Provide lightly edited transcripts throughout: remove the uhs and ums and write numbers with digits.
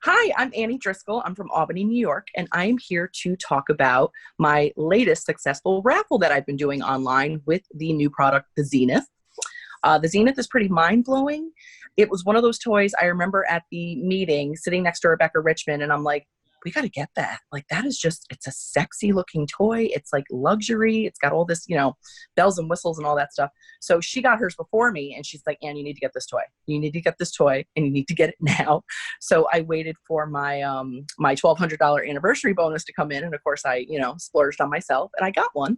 Hi, I'm Annie Driscoll. I'm from Albany, New York, and I am here to talk about my latest successful raffle that I've been doing online with the new product, the Zenith. The Zenith is pretty mind-blowing. It was one of those toys I remember at the meeting sitting next to Rebecca Richmond, and I'm like, we got to get that. Like, that is just, it's a sexy looking toy. It's like luxury. It's got all this, bells and whistles and all that stuff. So she got hers before me, and she's like, Anne, you need to get this toy. You need to get this toy, and you need to get it now. So I waited for my $1,200 anniversary bonus to come in. And of course I, splurged on myself, and I got one.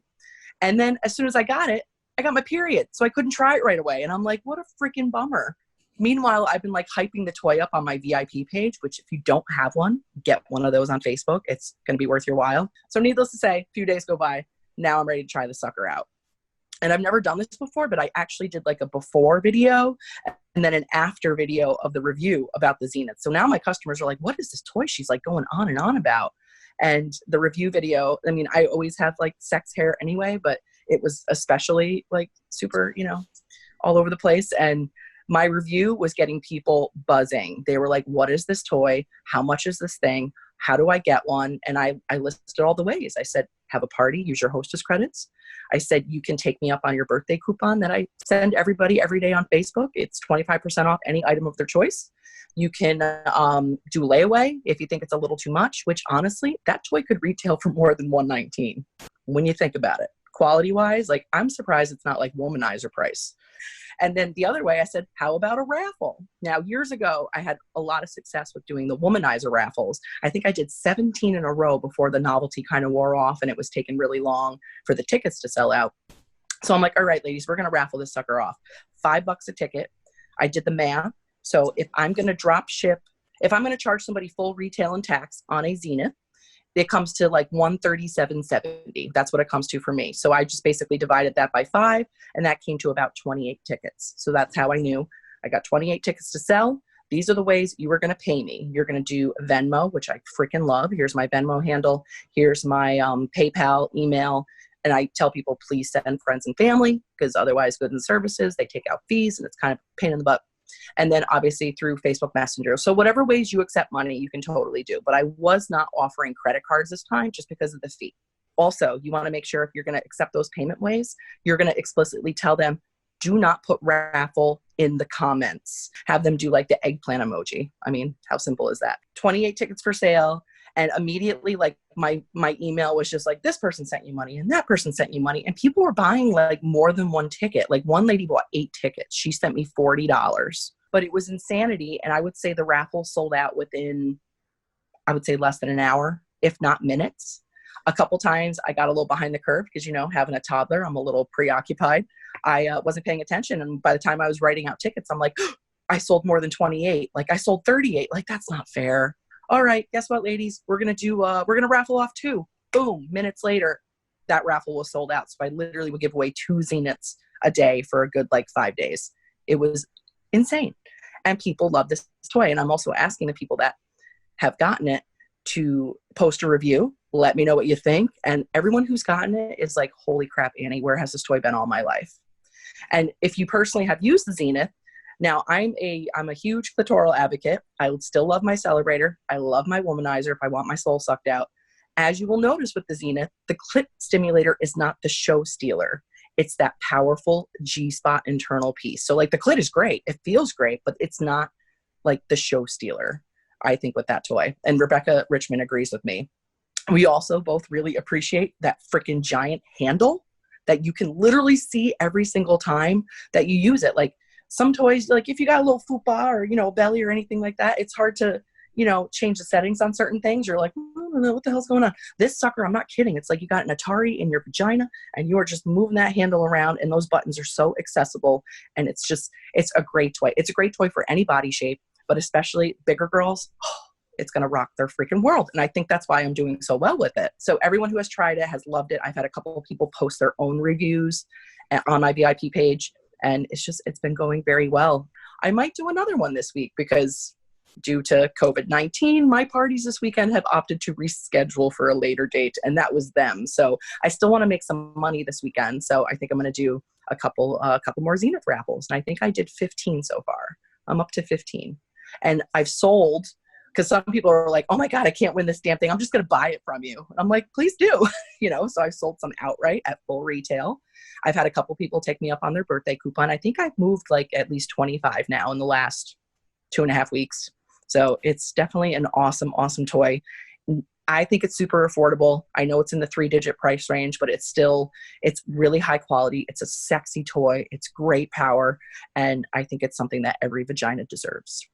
And then as soon as I got it, I got my period. So I couldn't try it right away. And I'm like, what a freaking bummer. Meanwhile, I've been like hyping the toy up on my VIP page, which if you don't have one, get one of those on Facebook. It's going to be worth your while. So needless to say, a few days go by. Now I'm ready to try the sucker out. And I've never done this before, but I actually did like a before video and then an after video of the review about the Zenith. So now my customers are like, what is this toy she's like going on and on about? And the review video, I mean, I always have like sex hair anyway, but it was especially like super, all over the place. And my review was getting people buzzing. They were like, what is this toy? How much is this thing? How do I get one? And I listed all the ways. I said, have a party, use your hostess credits. I said, you can take me up on your birthday coupon that I send everybody every day on Facebook. It's 25% off any item of their choice. You can do layaway if you think it's a little too much, which honestly, that toy could retail for more than $119 when you think about it. Quality wise, like I'm surprised it's not like womanizer price. And then the other way I said, how about a raffle? Now, years ago, I had a lot of success with doing the womanizer raffles. I think I did 17 in a row before the novelty kind of wore off and it was taking really long for the tickets to sell out. So I'm like, all right, ladies, we're going to raffle this sucker off. $5 a ticket. I did the math. So if I'm going to drop ship, if I'm going to charge somebody full retail and tax on a Zenith, it comes to like $137.70. That's what it comes to for me. So I just basically divided that by 5, and that came to about 28 tickets. So that's how I knew I got 28 tickets to sell. These are the ways you are going to pay me. You're going to do Venmo, which I freaking love. Here's my Venmo handle. Here's my PayPal email. And I tell people, please send friends and family, because otherwise goods and services, they take out fees, and it's kind of a pain in the butt. And then obviously through Facebook Messenger. So whatever ways you accept money, you can totally do. But I was not offering credit cards this time just because of the fee. Also, you want to make sure if you're going to accept those payment ways, you're going to explicitly tell them, do not put raffle in the comments. Have them do like the eggplant emoji. I mean, how simple is that? 28 tickets for sale. And immediately, like my email was just like, this person sent you money and that person sent you money. And people were buying like more than one ticket. Like one lady bought 8 tickets. She sent me $40. But it was insanity. And I would say the raffle sold out within, I would say less than an hour, if not minutes. A couple times I got a little behind the curve because, having a toddler, I'm a little preoccupied. I wasn't paying attention. And by the time I was writing out tickets, I'm like, I sold more than 28. Like I sold 38. Like that's not fair. All right, guess what, ladies? We're going to raffle off 2. Boom. Minutes later, that raffle was sold out. So I literally would give away 2 Zeniths a day for a good 5 days. It was insane. And people love this toy. And I'm also asking the people that have gotten it to post a review. Let me know what you think. And everyone who's gotten it is like, holy crap, Annie, where has this toy been all my life? And if you personally have used the Zenith, now, I'm a huge clitoral advocate. I still love my celebrator. I love my womanizer if I want my soul sucked out. As you will notice with the Zenith, the clit stimulator is not the show stealer. It's that powerful G-spot internal piece. So like the clit is great. It feels great, but it's not like the show stealer, I think, with that toy. And Rebecca Richmond agrees with me. We also both really appreciate that freaking giant handle that you can literally see every single time that you use it. Like, some toys, like if you got a little fupa or, belly or anything like that, it's hard to, change the settings on certain things. You're like, I don't know what the hell's going on. This sucker, I'm not kidding. It's like you got an Atari in your vagina and you are just moving that handle around, and those buttons are so accessible. And it's a great toy. It's a great toy for any body shape, but especially bigger girls. It's going to rock their freaking world. And I think that's why I'm doing so well with it. So everyone who has tried it has loved it. I've had a couple of people post their own reviews on my VIP page. And it's been going very well. I might do another one this week because due to COVID-19, my parties this weekend have opted to reschedule for a later date, and that was them. So I still want to make some money this weekend. So I think I'm going to do a couple more Zenith raffles. And I think I did 15 so far. I'm up to 15. And I've sold, because some people are like, oh my God, I can't win this damn thing. I'm just going to buy it from you. And I'm like, please do. So I sold some outright at full retail. I've had a couple people take me up on their birthday coupon. I think I've moved like at least 25 now in the last 2.5 weeks. So it's definitely an awesome, awesome toy. I think it's super affordable. I know it's in the 3-digit price range, but it's really high quality. It's a sexy toy. It's great power. And I think it's something that every vagina deserves.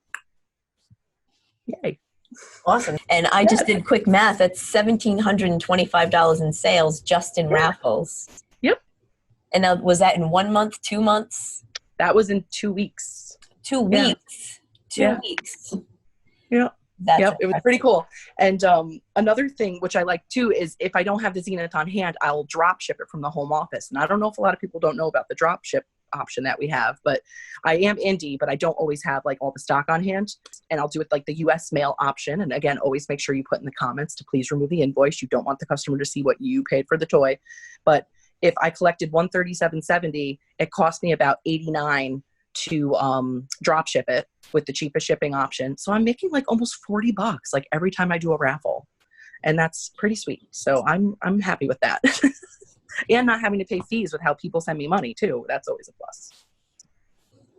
Yay. Awesome. And I just did quick math. That's $1,725 in sales just in raffles. Yep. And was that in 1 month, 2 months? That was in 2 weeks. 2 weeks. Yeah. 2 weeks. Yeah. Yep, it was pretty cool. And another thing which I like too is if I don't have the Zenith on hand, I'll drop ship it from the home office. And I don't know if a lot of people don't know about the drop ship option that we have, but I am indie, but I don't always have like all the stock on hand. And I'll do it like the US mail option. And again, always make sure you put in the comments to please remove the invoice. You don't want the customer to see what you paid for the toy. But if I collected $137.70, it cost me about $89 to drop ship it with the cheapest shipping option. So I'm making like almost $40 like every time I do a raffle. And that's pretty sweet. So I'm happy with that. And not having to pay fees with how people send me money too. That's always a plus.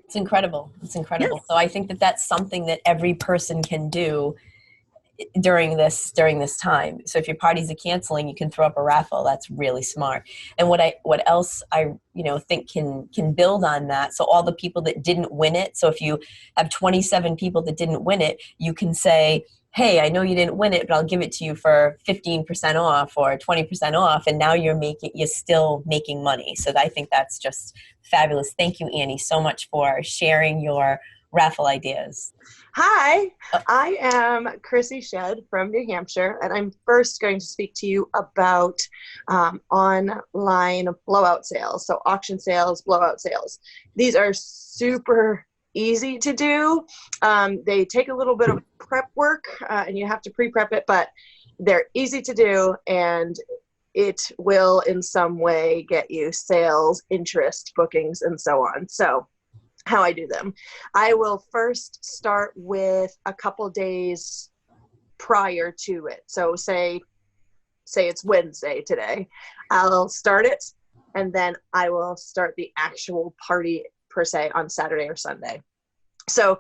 It's incredible. It's incredible. Yes. So I think that that's something that every person can do during this time. So if your parties are canceling, you can throw up a raffle. That's really smart. And what else I think can build on that. So all the people that didn't win it. So if you have 27 people that didn't win it, you can say, hey, I know you didn't win it, but I'll give it to you for 15% off or 20% off. And now you're still making money. So I think that's just fabulous. Thank you, Annie, so much for sharing your raffle ideas. Hi, I am Chrissy Shed from New Hampshire, and I'm first going to speak to you about online blowout sales. So auction sales, blowout sales. These are super easy to do. They take a little bit of prep work and you have to pre-prep it, but they're easy to do and it will in some way get you sales, interest, bookings, and so on. So how I do them. I will first start with a couple days prior to it. So say it's Wednesday today. I'll start it and then I will start the actual party per se on Saturday or Sunday. So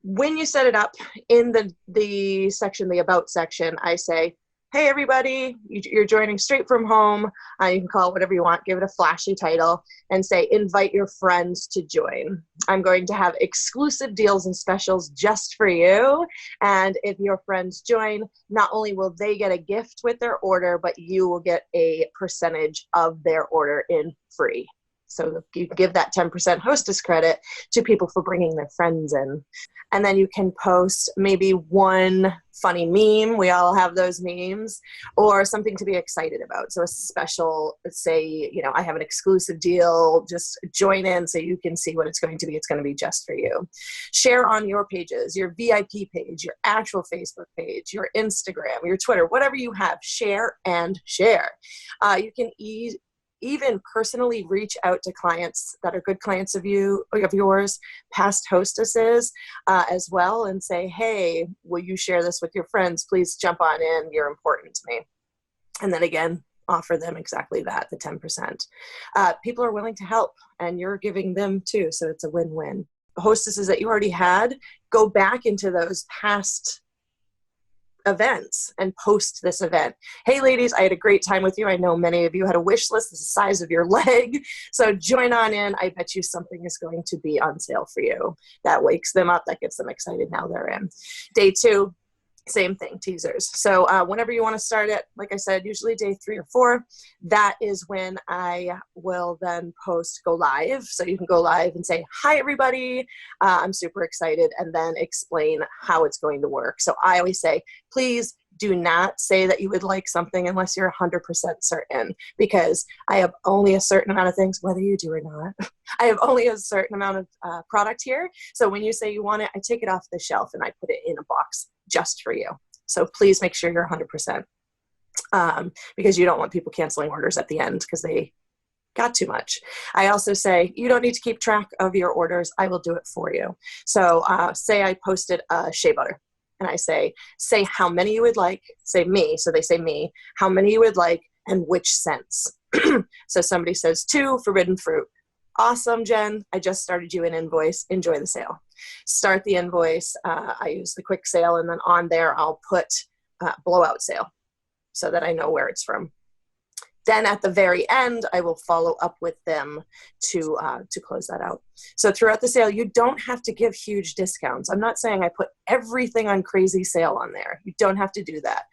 when you set it up in the section, the about section, I say, hey, everybody, you're joining straight from home. You can call it whatever you want, give it a flashy title, and say, invite your friends to join. I'm going to have exclusive deals and specials just for you. And if your friends join, not only will they get a gift with their order, but you will get a percentage of their order in free. So you give that 10% hostess credit to people for bringing their friends in. And then you can post maybe one funny meme. We all have those memes, or something to be excited about. So a special, say, I have an exclusive deal, just join in so you can see what it's going to be. It's going to be just for you. Share on your pages, your VIP page, your actual Facebook page, your Instagram, your Twitter, whatever you have, share and share. You can even personally reach out to clients that are good clients of yours, past hostesses as well, and say, hey, will you share this with your friends? Please jump on in. You're important to me. And then again, offer them exactly that, the 10%. People are willing to help and you're giving them too. So it's a win-win. Hostesses that you already had, go back into those past events and post this event. Hey ladies, I had a great time with you. I know many of you had a wish list the size of your leg. So join on in. I bet you something is going to be on sale for you. That wakes them up. That gets them excited. Now they're in. Day 2, same thing, teasers. So whenever you want to start it, like I said, usually day 3 or 4, that is when I will then post go live. So you can go live and say, hi, everybody. I'm super excited. And then explain how it's going to work. So I always say, please do not say that you would like something unless you're 100% certain, because I have only a certain amount of things, whether you do or not. I have only a certain amount of product here. So when you say you want it, I take it off the shelf and I put it in a box just for you. So please make sure you're 100%, because you don't want people canceling orders at the end because they got too much. I also say, you don't need to keep track of your orders. I will do it for you. So say I posted a shea butter. and I say how many you would like, say me. So they say me, how many you would like, and which scents. So somebody says 2 forbidden fruit. Awesome, Jen. I just started you an invoice. Enjoy the sale. Start the invoice. I use the quick sale, and then on there I'll put blowout sale so that I know where it's from. Then at the very end, I will follow up with them to close that out. So throughout the sale, you don't have to give huge discounts. I'm not saying I put everything on crazy sale on there. You don't have to do that.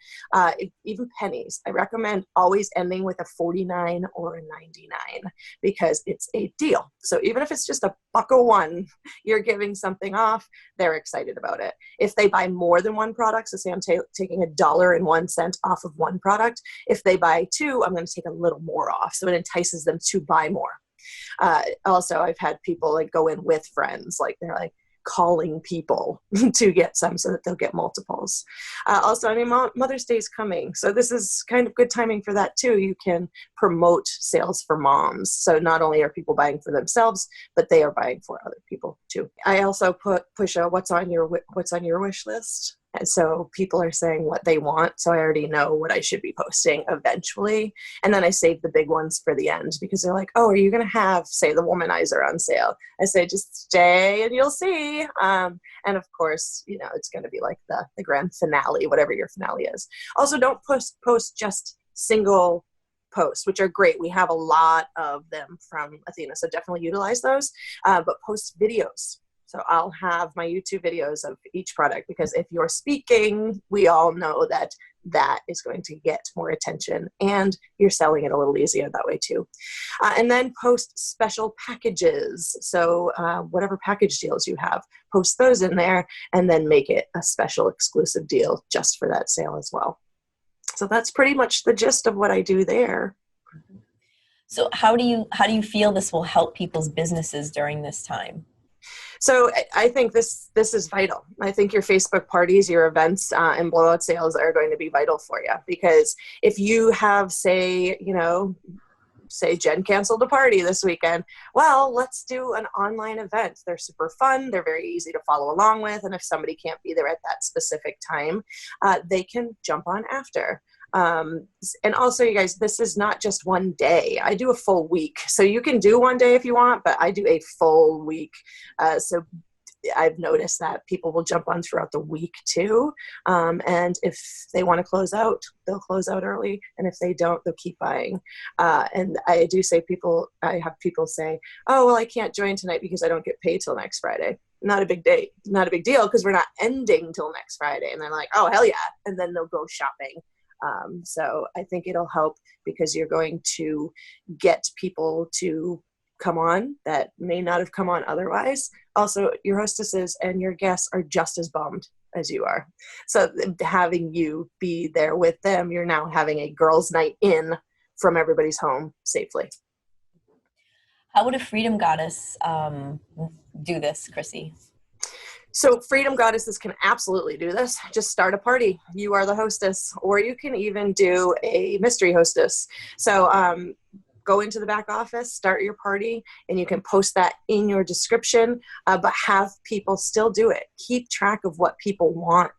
Even pennies, I recommend always ending with a 49 or a 99 because it's a deal. So even if it's just $1.01, you're giving something off, they're excited about it. If they buy more than one product, so say I'm taking $1.01 off of one product. If they buy 2, I'm going to take a little more off. So it entices them to buy more. Also, I've had people like go in with friends, like they're like calling people to get some so that they'll get multiples. Also, I mean, Mother's Day is coming. So this is kind of good timing for that too. You can promote sales for moms. So not only are people buying for themselves, but they are buying for other people too. I also push a what's on your wish list. And so people are saying what they want. So I already know what I should be posting eventually. And then I save the big ones for the end because they're like, oh, are you going to have, say, the womanizer on sale? I say, just stay and you'll see. And of course, you know, it's going to be like the grand finale, whatever your finale is. Also, don't post just single posts, which are great. We have a lot of them from Athena. So definitely utilize those, but post videos. So I'll have my YouTube videos of each product because if you're speaking, we all know that that is going to get more attention and you're selling it a little easier that way too. And then post special packages. So whatever package deals you have, post those in there and then make it a special exclusive deal just for that sale as well. So that's pretty much the gist of what I do there. So how do you feel this will help people's businesses during this time? So I think this is vital. I think your Facebook parties, your events, and blowout sales are going to be vital for you because if you have, say Jen canceled a party this weekend, well, let's do an online event. They're super fun. They're very easy to follow along with. And if somebody can't be there at that specific time, they can jump on after. And also, you guys, this is not just one day. I do a full week. So you can do one day if you want, but I do a full week. So I've noticed that people will jump on throughout the week too. And if they want to close out, they'll close out early. And if they don't, they'll keep buying. And I do say I have people say, oh, well, I can't join tonight because I don't get paid till next Friday. Not a big deal because we're not ending till next Friday. And they're like, oh, hell yeah. And then they'll go shopping. So I think it'll help because you're going to get people to come on that may not have come on otherwise. Also, your hostesses and your guests are just as bummed as you are. So having you be there with them, you're now having a girls' night in from everybody's home safely. How would a Freedom Goddess do this, Chrissy? So Freedom Goddesses can absolutely do this. Just start a party. You are the hostess, or you can even do a mystery hostess. So go into the back office, start your party, and you can post that in your description, but have people still do it. Keep track of what people want.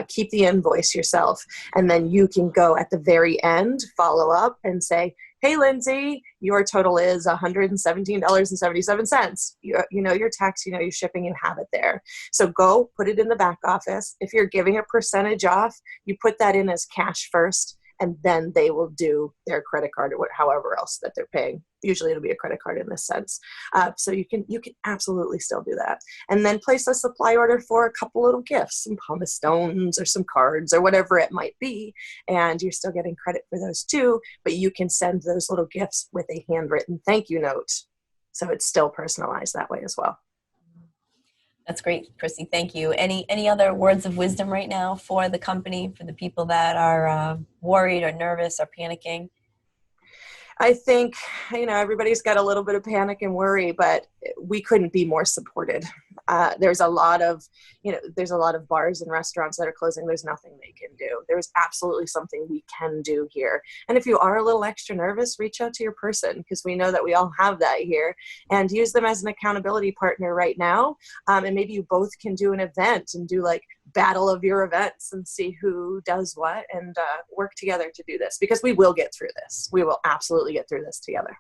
Keep the invoice yourself. And then you can go at the very end, follow up and say, hey, Lindsay, your total is $117.77. You know your tax, you know your shipping, you have it there. So go put it in the back office. If you're giving a percentage off, you put that in as cash first, and then they will do their credit card or however else that they're paying. Usually it'll be a credit card in this sense. So you can absolutely still do that. And then place a supply order for a couple little gifts, some pumice stones or some cards or whatever it might be. And you're still getting credit for those too, but you can send those little gifts with a handwritten thank you note. So it's still personalized that way as well. That's great, Chrissy. Thank you. Any other words of wisdom right now for the company, for the people that are worried or nervous or panicking? I think, everybody's got a little bit of panic and worry, but we couldn't be more supported. There's a lot of bars and restaurants that are closing. There's nothing they can do. There's absolutely something we can do here. And if you are a little extra nervous, reach out to your person because we know that we all have that here, and use them as an accountability partner right now. And maybe you both can do an event and do like battle of your events and see who does what, and work together to do this, because we will get through this. We will absolutely get through this together.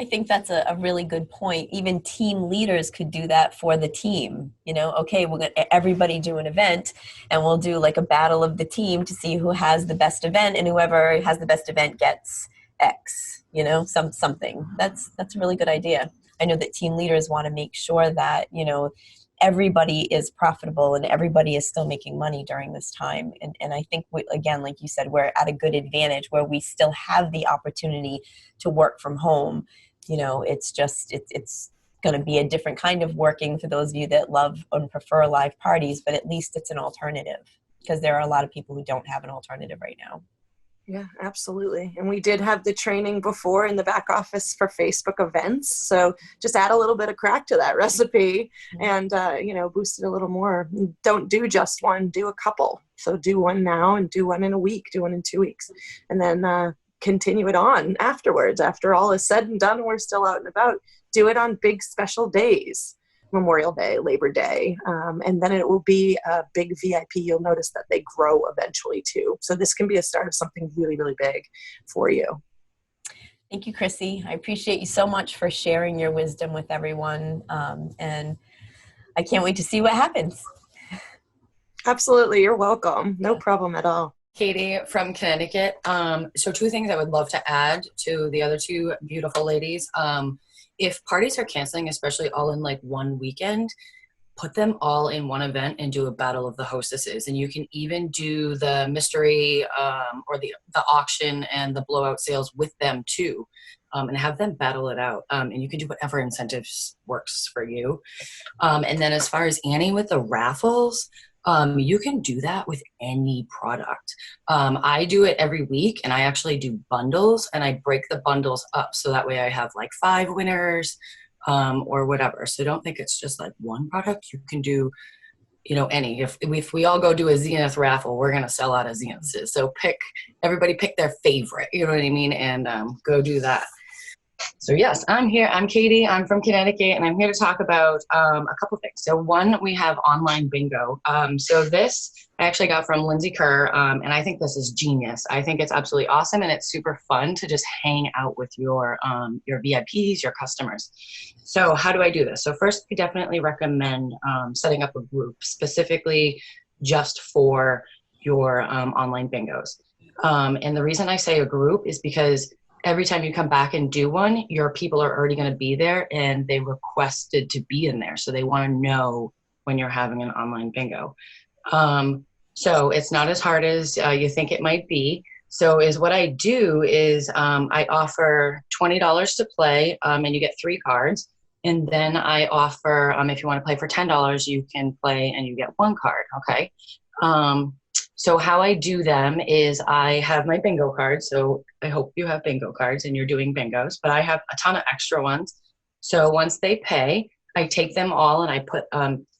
I think that's a really good point. Even team leaders could do that for the team. You know, okay, we're going to everybody do an event, and we'll do like a battle of the team to see who has the best event, and whoever has the best event gets X, you know, something. That's a really good idea. I know that team leaders want to make sure that, you know, everybody is profitable and everybody is still making money during this time. And I think, again, like you said, we're at a good advantage where we still have the opportunity to work from home. You know, it's just, it's going to be a different kind of working for those of you that love and prefer live parties, but at least it's an alternative, because there are a lot of people who don't have an alternative right now. Yeah, absolutely. And we did have the training before in the back office for Facebook events. So just add a little bit of crack to that recipe and, you know, boost it a little more. Don't do just one, do a couple. So do one now and do one in a week, do one in 2 weeks, and then continue it on afterwards. After all is said and done, and we're still out and about, do it on big special days. Memorial Day, Labor Day, and then it will be a big VIP. You'll notice that they grow eventually too. So this can be a start of something really, really big for you. Thank you, Chrissy. I appreciate you so much for sharing your wisdom with everyone, and I can't wait to see what happens. Absolutely. You're welcome. No problem at all. Katie from Connecticut. So 2 things I would love to add to the other 2 beautiful ladies. If parties are canceling, especially all in like one weekend, put them all in one event and do a battle of the hostesses. And you can even do the mystery or the auction and the blowout sales with them too, and have them battle it out. And you can do whatever incentives works for you. And then as far as Annie with the raffles, you can do that with any product. I do it every week, and I actually do bundles, and I break the bundles up so that way I have like 5 winners or whatever. So don't think it's just like one product. You can do, you know, any. If we all go do a Zenith raffle, we're gonna sell out of Zeniths. So everybody pick their favorite, you know what I mean, and go do that. So yes, I'm here. I'm Katie. I'm from Connecticut, and I'm here to talk about a couple things. So one, we have online bingo. So this I actually got from Lindsay Kerr, and I think this is genius. I think it's absolutely awesome, and it's super fun to just hang out with your VIPs, your customers. So how do I do this? So first, I definitely recommend setting up a group specifically just for your online bingos. And the reason I say a group is because every time you come back and do one, your people are already going to be there, and they requested to be in there. So they want to know when you're having an online bingo. So it's not as hard as you think it might be. So what I do is I offer $20 to play, and you get 3 cards. And then I offer, if you want to play for $10, you can play and you get 1 card. Okay. So how I do them is I have my bingo cards. So I hope you have bingo cards and you're doing bingos, but I have a ton of extra ones. So once they pay, I take them all and I put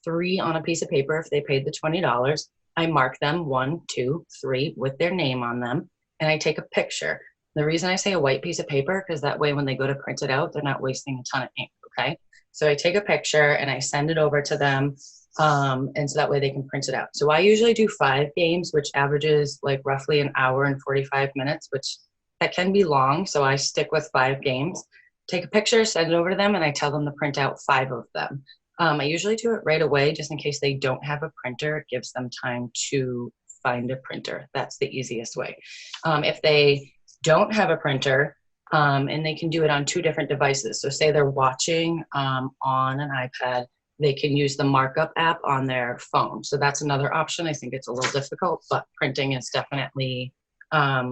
3 on a piece of paper if they paid the $20. I mark them 1, 2, 3 with their name on them, and I take a picture. The reason I say a white piece of paper, because that way when they go to print it out, they're not wasting a ton of ink, okay? So I take a picture and I send it over to them. And so that way they can print it out. So I usually do 5 games, which averages like roughly an hour and 45 minutes, which that can be long. So I stick with 5 games, take a picture, send it over to them, and I tell them to print out 5 of them. I usually do it right away, just in case they don't have a printer. It gives them time to find a printer. That's the easiest way. If they don't have a printer, and they can do it on 2 different devices. So say they're watching on an iPad, they can use the markup app on their phone. So that's another option. I think it's a little difficult, but printing is definitely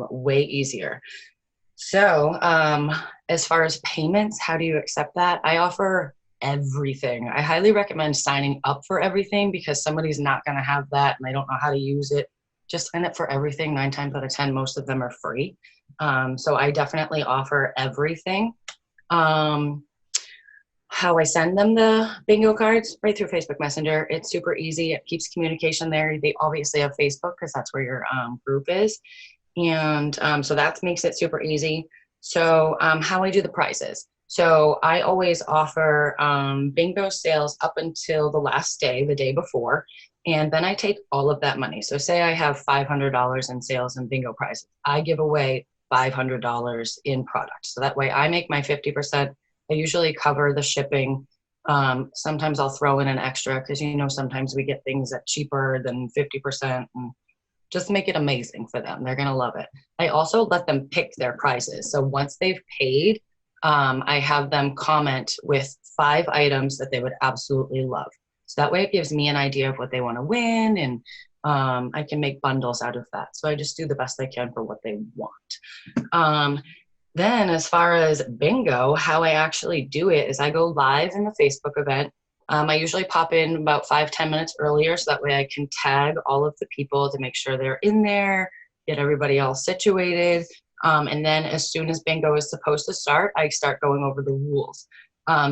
way easier. So as far as payments, how do you accept that? I offer everything. I highly recommend signing up for everything, because somebody's not going to have that and they don't know how to use it. Just sign up for everything. 9 times out of 10, most of them are free. So I definitely offer everything. How I send them the bingo cards? Right through Facebook Messenger. It's super easy. It keeps communication there. They obviously have Facebook because that's where your group is. And so that makes it super easy. So how I do the prizes. So I always offer bingo sales up until the last day, the day before. And then I take all of that money. So say I have $500 in sales and bingo prizes. I give away $500 in products. So that way I make my 50%. I usually cover the shipping. Sometimes I'll throw in an extra because, you know, sometimes we get things at cheaper than 50%, and just make it amazing for them. They're going to love it. I also let them pick their prizes. So once they've paid, I have them comment with 5 items that they would absolutely love. So that way it gives me an idea of what they want to win, and I can make bundles out of that. So I just do the best I can for what they want. Then as far as bingo, how I actually do it is I go live in the Facebook event. I usually pop in about 5-10 minutes earlier, so that way I can tag all of the people to make sure they're in there, get everybody all situated. And then as soon as bingo is supposed to start, I start going over the rules.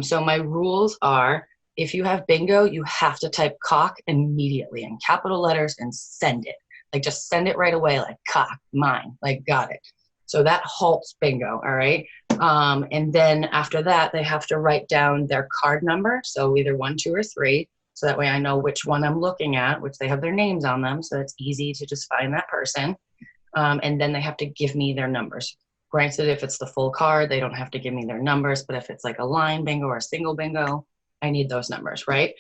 So my rules are, if you have bingo, you have to type cock immediately in capital letters and send it. Like, just send it right away, like, cock, mine, like, got it. So that halts bingo, all right? And then after that, they have to write down their card number. So either 1, 2, or 3. So that way I know which one I'm looking at, which they have their names on them. So it's easy to just find that person. And then they have to give me their numbers. Granted, if it's the full card, they don't have to give me their numbers. But if it's like a line bingo or a single bingo, I need those numbers, right?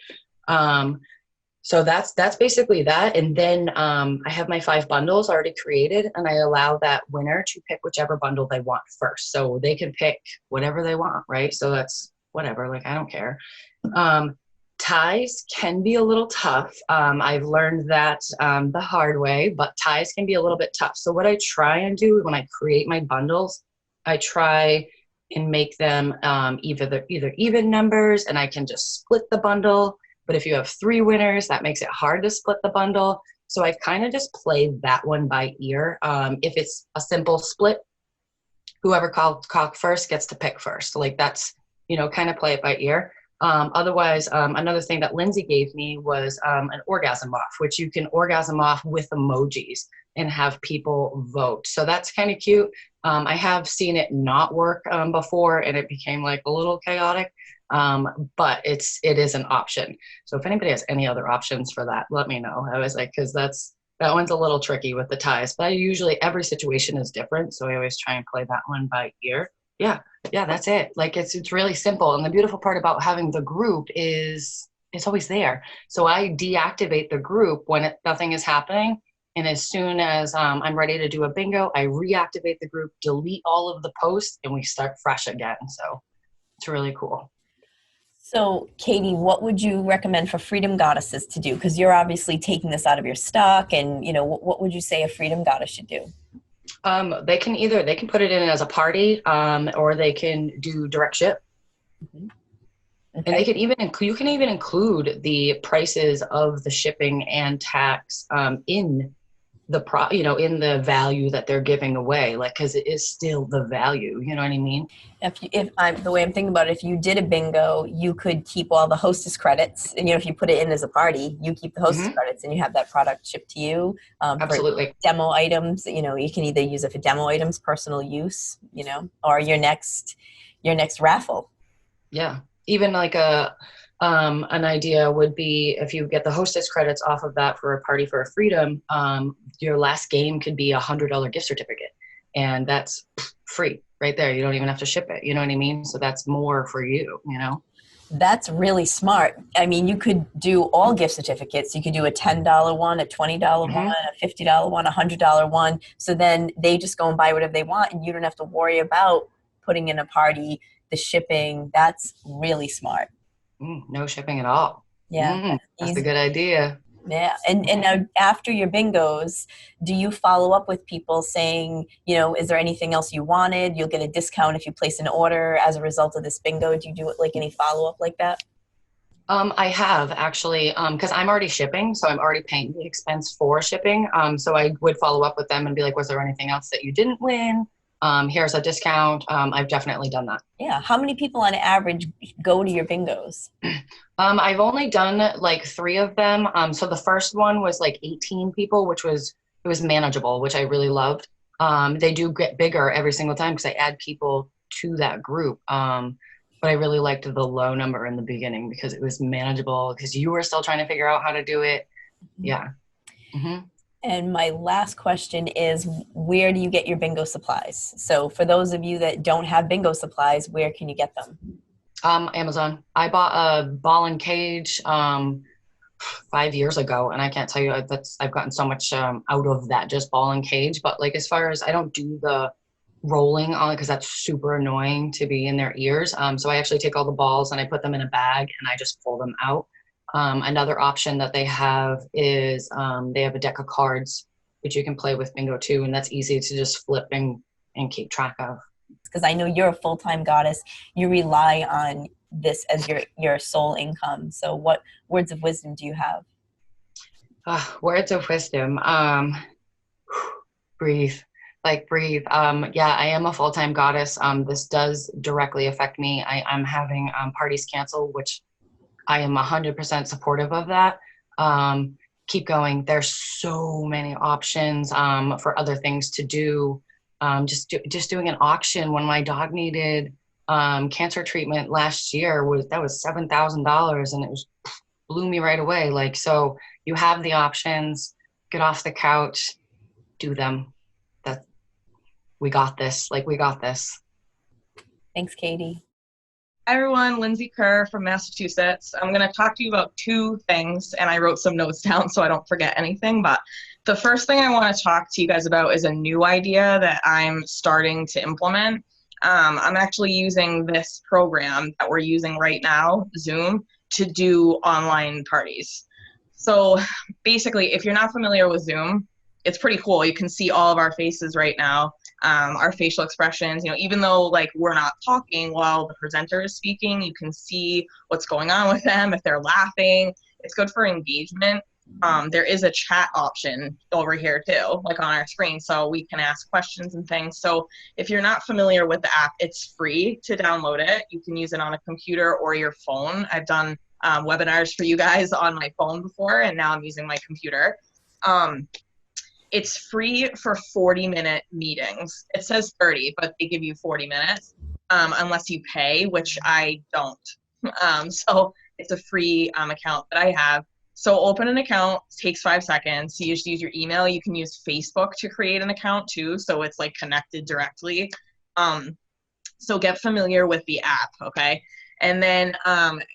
So that's basically that. And then I have my 5 bundles already created, and I allow that winner to pick whichever bundle they want first. So they can pick whatever they want, right? So that's whatever, like, I don't care. Ties can be a little tough. I've learned that the hard way, but ties can be a little bit tough. So what I try and do when I create my bundles, I try and make them either even numbers, and I can just split the bundle. But if you have 3 winners, that makes it hard to split the bundle. So I kind of just play that one by ear. If it's a simple split, whoever called cock first gets to pick first. Like, that's, you know, kind of play it by ear. Otherwise, another thing that Lindsay gave me was an orgasm off, which you can orgasm off with emojis and have people vote. So that's kind of cute. I have seen it not work before, and it became like a little chaotic, but it is an option. So if anybody has any other options for that, let me know. I was like, because that one's a little tricky with the ties, but every situation is different. So I always try and play that one by ear. Yeah, that's it. Like, it's really simple. And the beautiful part about having the group is it's always there. So I deactivate the group when nothing is happening. And as soon as I'm ready to do a bingo, I reactivate the group, delete all of the posts, and we start fresh again. So it's really cool. So, Katie, what would you recommend for Freedom Goddesses to do? Because you're obviously taking this out of your stock, and, you know, what would you say a Freedom Goddess should do? They can put it in as a party, or they can do direct ship. Mm-hmm. Okay. And they can you can even include the prices of the shipping and tax in the in the value that they're giving away, like, because it is still the value, you know what I mean? The way I'm thinking about it, if you did a bingo, you could keep all the hostess credits, and, you know, if you put it in as a party, you keep the hostess credits, and you have that product shipped to you. Absolutely. For demo items, you know, you can either use it for demo items, personal use, you know, or your next raffle. Yeah, even like an idea would be, if you get the hostess credits off of that for a party for a freedom, your last game could be $100 gift certificate, and that's free right there. You don't even have to ship it. You know what I mean? So that's more for you, you know? That's really smart. I mean, you could do all gift certificates. You could do a $10 one, a $20 one, a $50 one, a $100 one. So then they just go and buy whatever they want, and you don't have to worry about putting in a party, the shipping. That's really smart. No shipping at all. Yeah. That's a good idea. Yeah. And now, after your bingos, do you follow up with people saying, you know, is there anything else you wanted? You'll get a discount if you place an order as a result of this bingo. Do you do it, like, any follow up like that? I have actually, because I'm already shipping, so I'm already paying the expense for shipping. So I would follow up with them and be like, was there anything else that you didn't win? Here's a discount. I've definitely done that. Yeah. How many people on average go to your bingos? I've only done like 3 of them. So the first one was like 18 people, it was manageable, which I really loved. They do get bigger every single time because I add people to that group. But I really liked the low number in the beginning because it was manageable, because you were still trying to figure out how to do it. Yeah. Mm-hmm. And my last question is, where do you get your bingo supplies? So for those of you that don't have bingo supplies, where can you get them? Amazon. I bought a ball and cage 5 years ago, and I can't tell you I've gotten so much out of that, just ball and cage. But like, as far as, I don't do the rolling on it because that's super annoying to be in their ears. So I actually take all the balls and I put them in a bag and I just pull them out. Another option that they have is they have a deck of cards which you can play with bingo too, and that's easy to just flip and keep track of. Because I know you're a full-time goddess. You rely on this as your sole income. So what words of wisdom do you have? Words of wisdom. Breathe. Like, breathe. Yeah, I am a full-time goddess. This does directly affect me. I'm having parties cancel, which I am 100% supportive of that. Keep going. There's so many options for other things to do. Just doing an auction when my dog needed cancer treatment last year was $7,000, and it blew me right away. Like, so you have the options. Get off the couch, do them. We got this. Like, we got this. Thanks, Katie. Hi everyone, Lindsay Kerr from Massachusetts. I'm going to talk to you about two things, and I wrote some notes down so I don't forget anything. But the first thing I want to talk to you guys about is a new idea that I'm starting to implement. I'm actually using this program that we're using right now, Zoom, to do online parties. So basically, if you're not familiar with Zoom, it's pretty cool. You can see all of our faces right now. Our facial expressions, even though like we're not talking while the presenter is speaking, you can see what's going on with them, if they're laughing. It's good for engagement. There is a chat option over here too, like on our screen, so we can ask questions and things. So if you're not familiar with the app, it's free to download it. You can use it on a computer or your phone. I've done webinars for you guys on my phone before, and now I'm using my computer. It's free for 40-minute meetings. It says 30, but they give you 40 minutes unless you pay, which I don't. So it's a free account that I have. So open an account, takes 5 seconds. You just use your email. You can use Facebook to create an account too, so it's like connected directly. So get familiar with the app, okay? And then,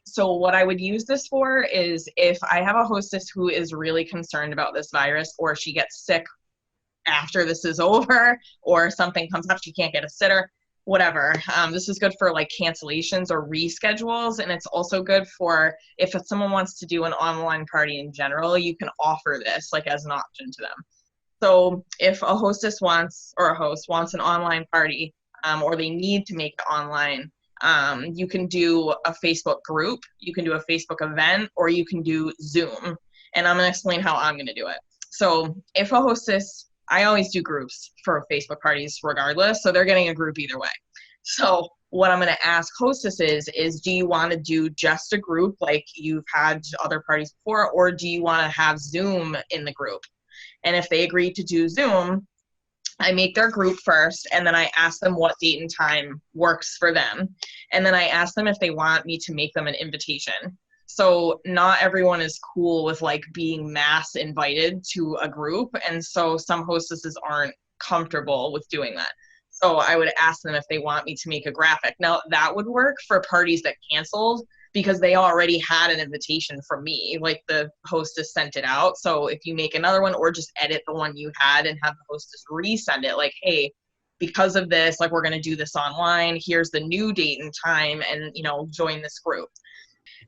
so what I would use this for is if I have a hostess who is really concerned about this virus, or she gets sick after this is over, or something comes up, she can't get a sitter, whatever. This is good for like cancellations or reschedules. And it's also good for if someone wants to do an online party in general, you can offer this like as an option to them. So if a hostess wants, or a host wants an online party, or they need to make it online, you can do a Facebook group, you can do a Facebook event, or you can do Zoom. And I'm going to explain how I'm going to do it. So if a hostess, I always do groups for Facebook parties regardless, so they're getting a group either way. So what I'm going to ask hostesses is, do you want to do just a group like you've had other parties before, or do you want to have Zoom in the group? And if they agree to do Zoom, I make their group first, and then I ask them what date and time works for them. And then I ask them if they want me to make them an invitation. So not everyone is cool with like being mass invited to a group. And so some hostesses aren't comfortable with doing that. So I would ask them if they want me to make a graphic. Now that would work for parties that canceled because they already had an invitation from me, like the hostess sent it out. So if you make another one, or just edit the one you had and have the hostess resend it, like, hey, because of this, like we're gonna do this online, here's the new date and time, and join this group.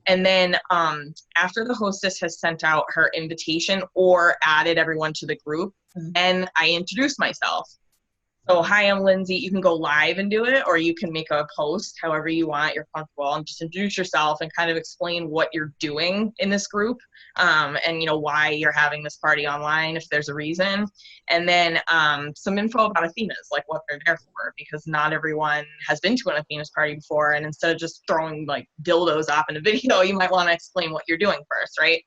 And then after the hostess has sent out her invitation or added everyone to the group, then I introduce myself. So, hi, I'm Lindsay. You can go live and do it, or you can make a post, however you want, you're comfortable, and just introduce yourself and kind of explain what you're doing in this group, and why you're having this party online, if there's a reason. And then some info about Athena's, like what they're there for, because not everyone has been to an Athena's party before, and instead of just throwing like dildos up in a video, you might want to explain what you're doing first, right?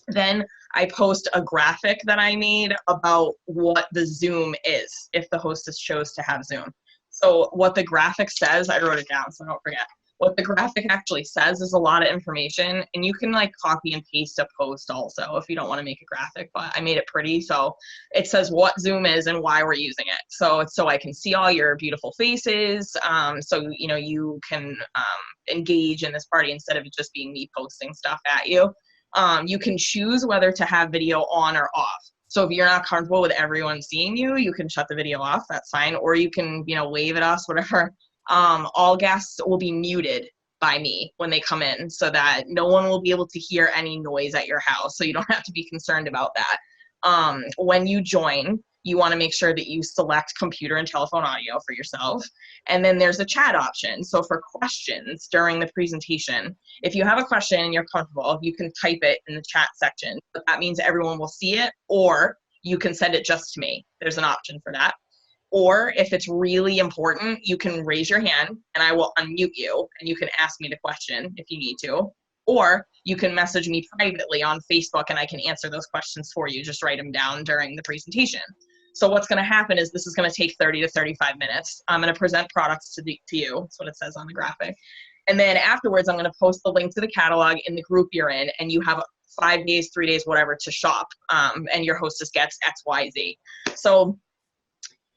Then I post a graphic that I made about what the Zoom is, if the hostess chose to have Zoom. So what the graphic says, I wrote it down so I don't forget. what the graphic actually says is a lot of information, and you can like copy and paste a post also if you don't want to make a graphic, but I made it pretty. So it says what Zoom is and why we're using it. So it's so I can see all your beautiful faces. So, you know, you can engage in this party instead of it just being me posting stuff at you. You can choose whether to have video on or off. So if you're not comfortable with everyone seeing you, you can shut the video off, that's fine. Or you can, you know, wave at us, whatever. All guests will be muted by me when they come in so that no one will be able to hear any noise at your house. So you don't have to be concerned about that. When you join, you want to make sure that you select computer and telephone audio for yourself. And then there's a chat option. So for questions during the presentation, if you have a question and you're comfortable, you can type it in the chat section. But that means everyone will see it, or you can send it just to me. There's an option for that. Or if it's really important, you can raise your hand and I will unmute you and you can ask me the question if you need to. Or you can message me privately on Facebook and I can answer those questions for you. Just write them down during the presentation. So what's going to happen is this is going to take 30 to 35 minutes. I'm going to present products to you. That's what it says on the graphic. And then afterwards, I'm going to post the link to the catalog in the group you're in, and you have 5 days, 3 days, whatever to shop. And your hostess gets X, Y, Z. So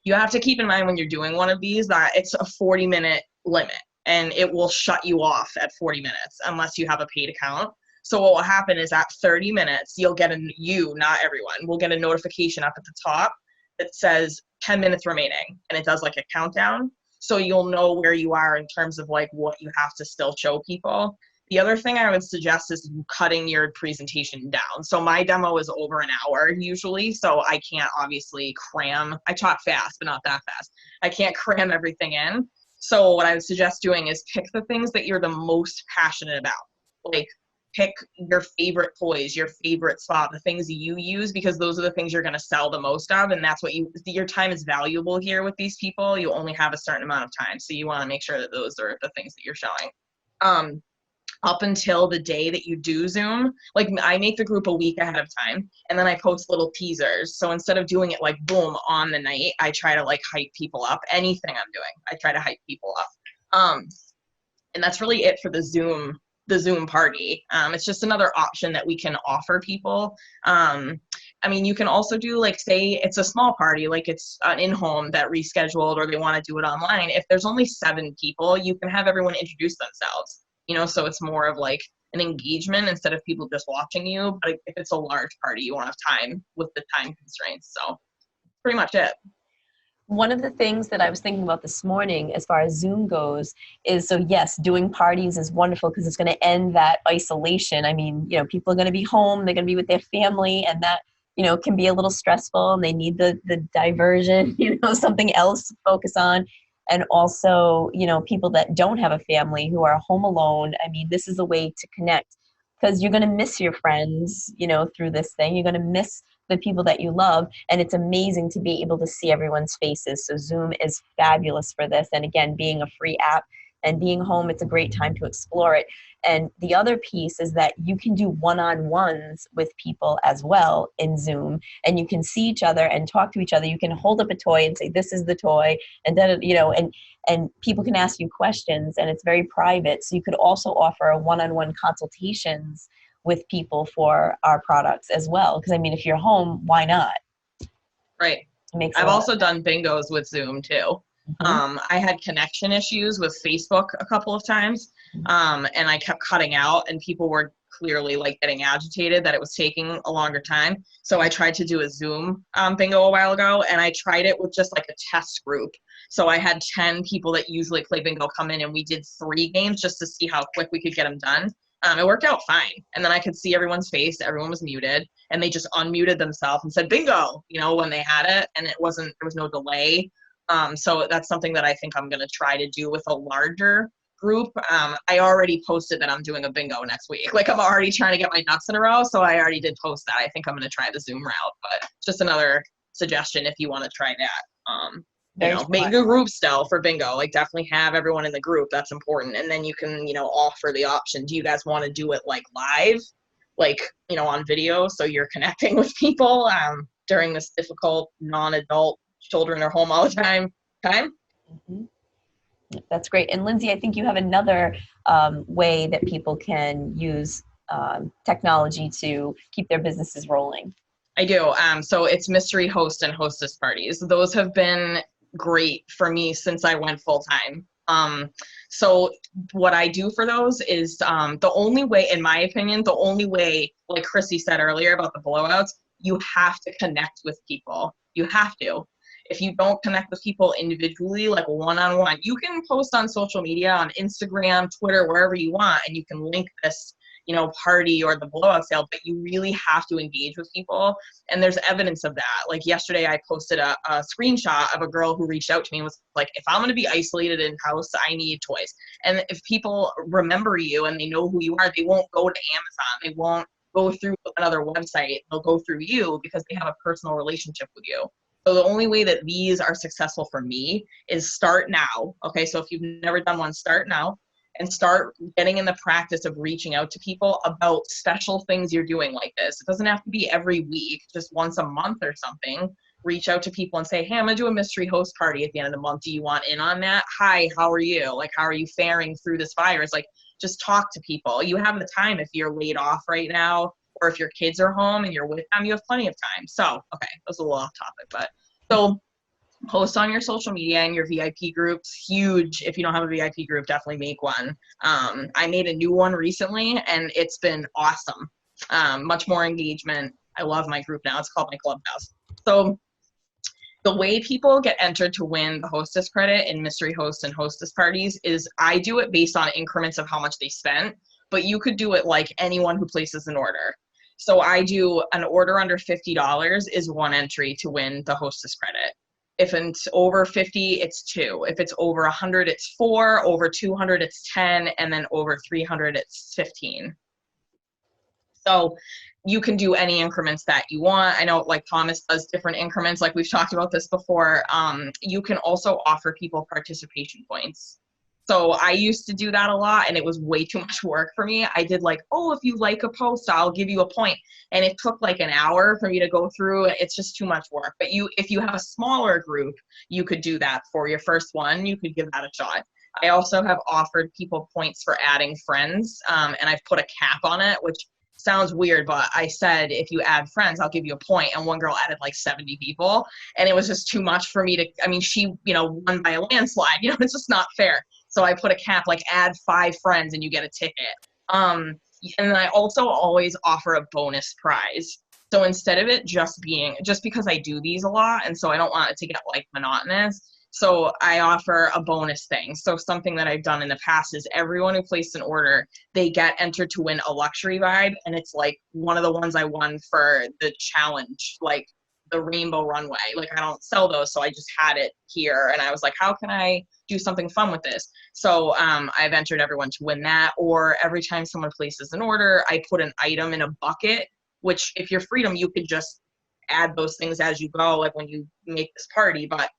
you have to keep in mind when you're doing one of these that it's a 40-minute limit, and it will shut you off at 40 minutes unless you have a paid account. So what will happen is at 30 minutes, you'll get not everyone, will get a notification up at the top that says 10 minutes remaining, and it does like a countdown. So you'll know where you are in terms of like what you have to still show people. The other thing I would suggest is cutting your presentation down. So my demo is over an hour usually, so I can't obviously cram. I talk fast, but not that fast. I can't cram everything in. So what I would suggest doing is pick the things that you're the most passionate about. Like pick your favorite toys, your favorite spot, the things you use, because those are the things you're going to sell the most of. And that's what your time is valuable here with these people. You only have a certain amount of time. So you want to make sure that those are the things that you're showing. Up until the day that you do Zoom, like I make the group a week ahead of time, and then I post little teasers. So instead of doing it like boom on the night, I try to like hype people up. Anything I'm doing, I try to hype people up. And that's really it for the Zoom party. It's just another option that we can offer people. I mean, you can also do like, say it's a small party, like it's an in-home that rescheduled, or they want to do it online. If there's only 7 people, you can have everyone introduce themselves. You know, so it's more of like an engagement instead of people just watching you. But if it's a large party, you won't have time with the time constraints. So pretty much it. One of the things that I was thinking about this morning as far as Zoom goes is, so yes, doing parties is wonderful because it's going to end that isolation. I mean, you know, people are going to be home, they're going to be with their family, and that, you know, can be a little stressful, and they need the diversion, you know, something else to focus on. And also, you know, people that don't have a family who are home alone. I mean, this is a way to connect, because you're going to miss your friends, you know, through this thing. You're going to miss the people that you love. And it's amazing to be able to see everyone's faces. So Zoom is fabulous for this. And again, being a free app and being home, it's a great time to explore it. And the other piece is that you can do one-on-ones with people as well in Zoom, and you can see each other and talk to each other. You can hold up a toy and say, this is the toy, and then, you know, and people can ask you questions, and it's very private. So you could also offer one-on-one consultations with people for our products as well. Because I mean, if you're home, why not? Right. I've also done bingos with Zoom too. I had connection issues with Facebook a couple of times, and I kept cutting out, and people were clearly like getting agitated that it was taking a longer time. So I tried to do a Zoom bingo a while ago, and I tried it with just like a test group. So I had 10 people that usually play bingo come in, and we did 3 games just to see how quick we could get them done. It worked out fine. And then I could see everyone's face. Everyone was muted, and they just unmuted themselves and said bingo, you know, when they had it, and there was no delay. So that's something that I think I'm going to try to do with a larger group. I already posted that I'm doing a bingo next week. Like, I'm already trying to get my ducks in a row. So I already did post that. I think I'm going to try the Zoom route, but just another suggestion if you want to try that. You know, make a group still for bingo. Like, definitely have everyone in the group. That's important. And then you can, you know, offer the option. Do you guys want to do it like live, like, you know, on video, so you're connecting with people during this difficult non-adult, children are home all the time. That's great. And Lindsay, I think you have another way that people can use technology to keep their businesses rolling. I do. So it's mystery host and hostess parties. Those have been great for me since I went full time. So what I do for those is the only way, in my opinion, the only way, like Chrissy said earlier about the blowouts, you have to connect with people. You have to. If you don't connect with people individually, like one-on-one, you can post on social media, on Instagram, Twitter, wherever you want, and you can link this, you know, party or the blowout sale, but you really have to engage with people. And there's evidence of that. Like yesterday, I posted a screenshot of a girl who reached out to me and was like, if I'm going to be isolated in house, I need toys. And if people remember you and they know who you are, they won't go to Amazon. They won't go through another website. They'll go through you because they have a personal relationship with you. So the only way that these are successful for me is start now. Okay, so if you've never done one, start now and start getting in the practice of reaching out to people about special things you're doing like this. It doesn't have to be every week, just once a month or something. Reach out to people and say, hey, I'm gonna do a mystery host party at the end of the month. Do you want in on that? Hi, how are you? Like, how are you faring through this virus? Like, just talk to people. You have the time if you're laid off right now, or if your kids are home and you're with them, you have plenty of time. So, okay, that was a little off topic, but so post on your social media and your VIP groups. Huge. If you don't have a VIP group, definitely make one. I made a new one recently and it's been awesome. Much more engagement. I love my group now. It's called my Clubhouse. So the way people get entered to win the hostess credit in mystery host and hostess parties is I do it based on increments of how much they spent, but you could do it like anyone who places an order. So I do an order under $50 is one entry to win the hostess credit. If it's over 50, it's 2. If it's over 100, it's 4. Over 200, it's 10. And then over 300, it's 15. So you can do any increments that you want. I know like Thomas does different increments. Like we've talked about this before. You can also offer people participation points. So I used to do that a lot and it was way too much work for me. I did like, oh, if you like a post, I'll give you a point. And it took like an hour for me to go through. It's just too much work. But if you have a smaller group, you could do that for your first one. You could give that a shot. I also have offered people points for adding friends. And I've put a cap on it, which sounds weird, but I said, if you add friends, I'll give you a point. And one girl added like 70 people. And it was just too much for me to, I mean, she, won by a landslide, it's just not fair. So I put a cap, like add 5 friends and you get a ticket. And then I also always offer a bonus prize. So instead of it just because I do these a lot, and so I don't want it to get like monotonous, so I offer a bonus thing. So something that I've done in the past is everyone who placed an order, they get entered to win a luxury vibe. And it's like one of the ones I won for the challenge, like the rainbow runway. Like I don't sell those, so I just had it here. And I was like, how can I do something fun with this? So I've entered everyone to win that. Or every time someone places an order, I put an item in a bucket, which if you're Freedom, you could just add those things as you go, like when you make this party. But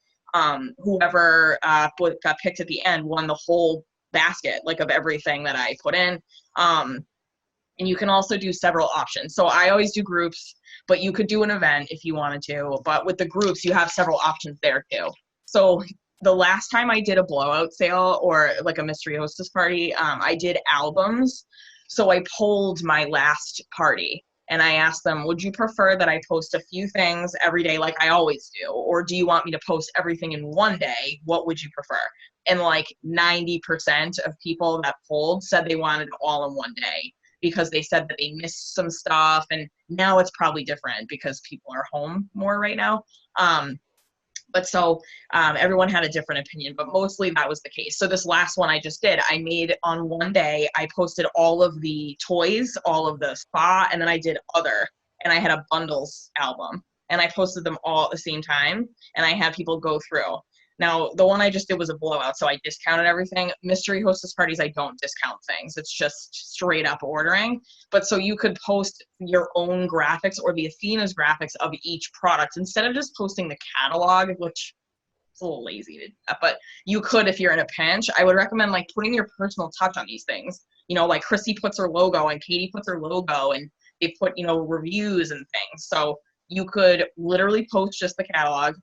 whoever got picked at the end won the whole basket, like of everything that I put in. And you can also do several options. So I always do groups, but you could do an event if you wanted to. But with the groups, you have several options there too. So the last time I did a blowout sale or like a mystery hostess party, I did albums. So I polled my last party and I asked them, would you prefer that I post a few things every day like I always do? Or do you want me to post everything in one day? What would you prefer? And like 90% of people that polled said they wanted it all in one day, because they said that they missed some stuff, and now it's probably different because people are home more right now. But so everyone had a different opinion, but mostly that was the case. So this last one I just did, I made on one day, I posted all of the toys, all of the spa, and then I did other, and I had a bundles album, and I posted them all at the same time, and I had people go through. Now, the one I just did was a blowout, so I discounted everything. Mystery hostess parties, I don't discount things. It's just straight up ordering. But so you could post your own graphics or the Athena's graphics of each product instead of just posting the catalog, which is a little lazy to do that. But you could if you're in a pinch. I would recommend like putting your personal touch on these things. Like Chrissy puts her logo and Katie puts her logo and they put, reviews and things. So you could literally post just the catalog.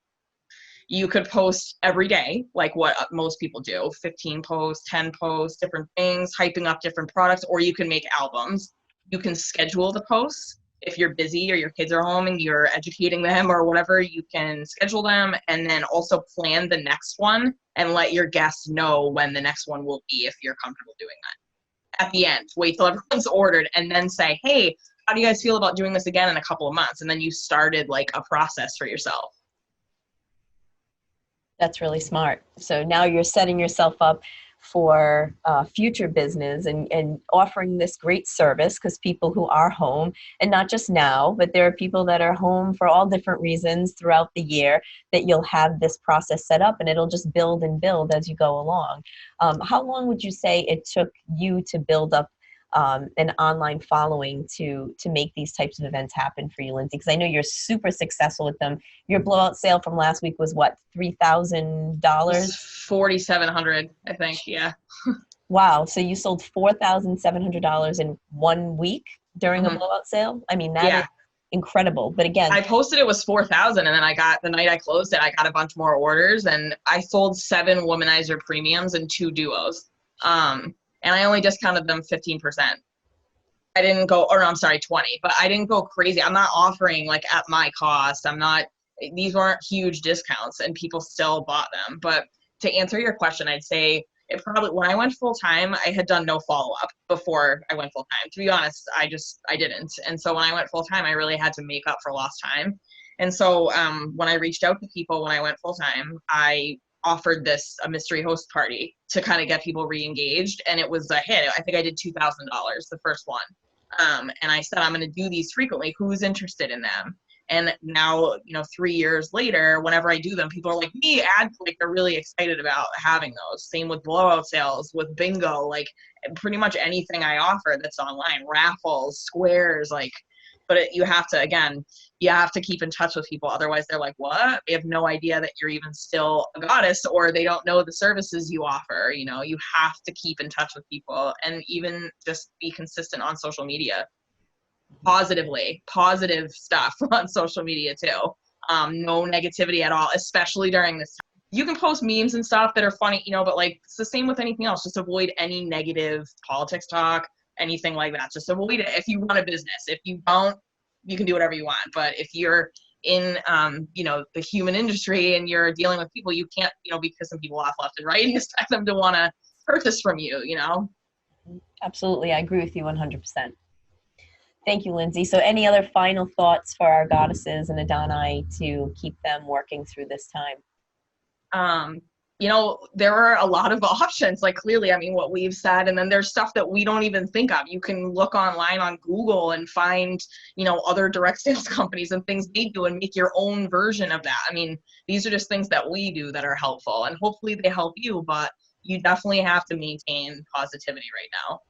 You could post every day, like what most people do, 15 posts, 10 posts, different things, hyping up different products, or you can make albums. You can schedule the posts. If you're busy or your kids are home and you're educating them or whatever, you can schedule them and then also plan the next one and let your guests know when the next one will be if you're comfortable doing that. At the end, wait till everyone's ordered and then say, hey, how do you guys feel about doing this again in a couple of months? And then you started like a process for yourself. That's really smart. So now you're setting yourself up for future business and offering this great service, because people who are home, and not just now, but there are people that are home for all different reasons throughout the year, that you'll have this process set up and it'll just build and build as you go along. How long would you say it took you to build up an online following to make these types of events happen for you, Lindsay? Because I know you're super successful with them. Your blowout sale from last week was what, $3,000? $4,700, I think. Yeah. Wow. So you sold $4,700 in 1 week during a blowout sale? I mean, that is incredible. But again, I posted it was 4,000, and then I got, the night I closed it, I got a bunch more orders, and I sold 7 womanizer premiums and 2 duos. And I only discounted them 15%. I didn't go, or no, I'm sorry, 20, but I didn't go crazy. I'm not offering like at my cost. These weren't huge discounts and people still bought them. But to answer your question, I'd say it probably, when I went full time, I had done no follow-up before I went full time. To be honest, I didn't. And so when I went full time, I really had to make up for lost time. And so when I reached out to people when I went full time, I offered a mystery host party to kind of get people re-engaged, and it was a hit. I think I did $2,000 the first one. And I said, I'm going to do these frequently. Who's interested in them? And now, 3 years later, whenever I do them, people are like, me, they're really excited about having those. Same with blowout sales, with bingo, like pretty much anything I offer that's online, raffles, squares, but you have to keep in touch with people. Otherwise they're like, what? They have no idea that you're even still a goddess, or they don't know the services you offer. You have to keep in touch with people, and even just be consistent on social media. Positive stuff on social media too. No negativity at all, especially during this time. You can post memes and stuff that are funny, but it's the same with anything else. Just avoid any negative politics talk, anything like that. Just avoid it if you run a business. If you don't, you can do whatever you want. But if you're in, the human industry and you're dealing with people, you can't, be pissing people off left and right and expect them to want to purchase from you, Absolutely. I agree with you 100%. Thank you, Lindsay. So any other final thoughts for our goddesses and Adonai to keep them working through this time? There are a lot of options, clearly, what we've said, and then there's stuff that we don't even think of. You can look online on Google and find, other direct sales companies and things they do and make your own version of that. These are just things that we do that are helpful, and hopefully they help you, but you definitely have to maintain positivity right now.